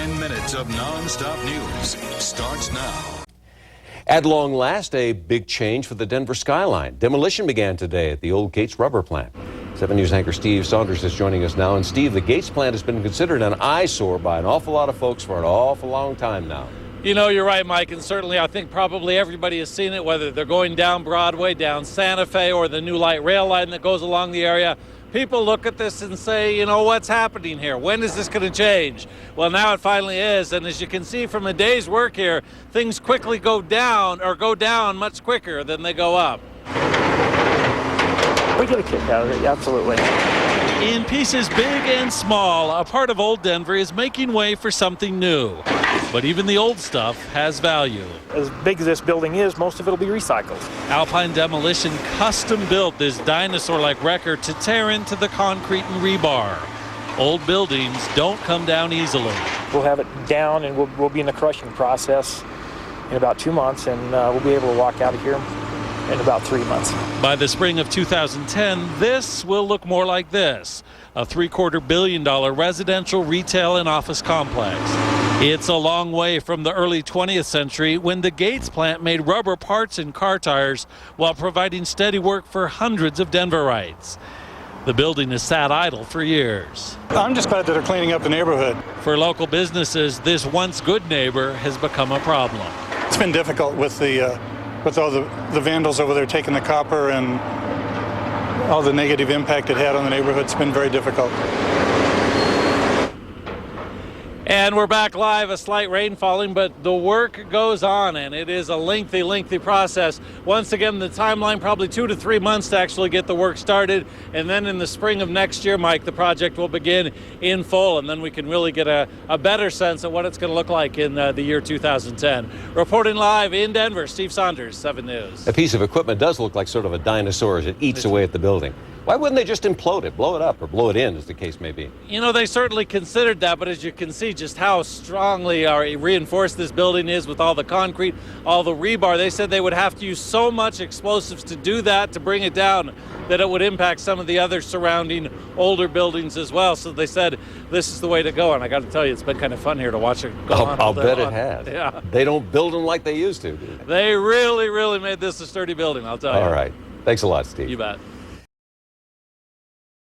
10 minutes of non-stop news starts now. At long last, a big change for the Denver skyline. Demolition began today at the old Gates rubber plant. 7 News anchor Steve Saunders is joining us now. And Steve, the Gates plant has been considered an eyesore by an awful lot of folks for an awful long time now. You know, you're right, Mike, and certainly I think probably everybody has seen it, whether they're going down Broadway, down Santa Fe, or the new light rail line that goes along the area. People look at this and say, you know, what's happening here? When is this going to change? Well, now it finally is, and as you can see from a day's work here, things quickly go down much quicker than they go up. We get a kick out of it, absolutely. In pieces big and small, a part of old Denver is making way for something new. But even the old stuff has value. As big as this building is, most of it will be recycled. Alpine Demolition custom built this dinosaur-like wrecker to tear into the concrete and rebar. Old buildings don't come down easily. We'll have it down and we'll be in the crushing process in about 2 months, and we'll be able to walk out of here in about 3 months. By the spring of 2010, this will look more like this, a $750 million residential, retail, and office complex. It's a long way from the early 20th century when the Gates plant made rubber parts and car tires while providing steady work for hundreds of Denverites. The building has sat idle for years. I'm just glad that they're cleaning up the neighborhood. For local businesses, this once good neighbor has become a problem. It's been difficult with all the vandals over there taking the copper and all the negative impact it had on the neighborhood. It's been very difficult. And we're back live, a slight rain falling, but the work goes on, and it is a lengthy process. Once again, the timeline, probably 2 to 3 months to actually get the work started. And then in the spring of next year, Mike, the project will begin in full, and then we can really get a better sense of what it's going to look like in the year 2010. Reporting live in Denver, Steve Saunders, 7 News. A piece of equipment does look like sort of a dinosaur as it eats away at the building. Why wouldn't they just implode it, blow it up, or blow it in, as the case may be? You know, they certainly considered that, but as you can see just how strongly reinforced this building is with all the concrete, all the rebar, they said they would have to use so much explosives to do that, to bring it down, that it would impact some of the other surrounding older buildings as well. So they said this is the way to go, and I got to tell you, it's been kind of fun here to watch it go on. I'll bet it has. Yeah. They don't build them like they used to, do they? They really made this a sturdy building, I'll tell you. All right. Thanks a lot, Steve. You bet.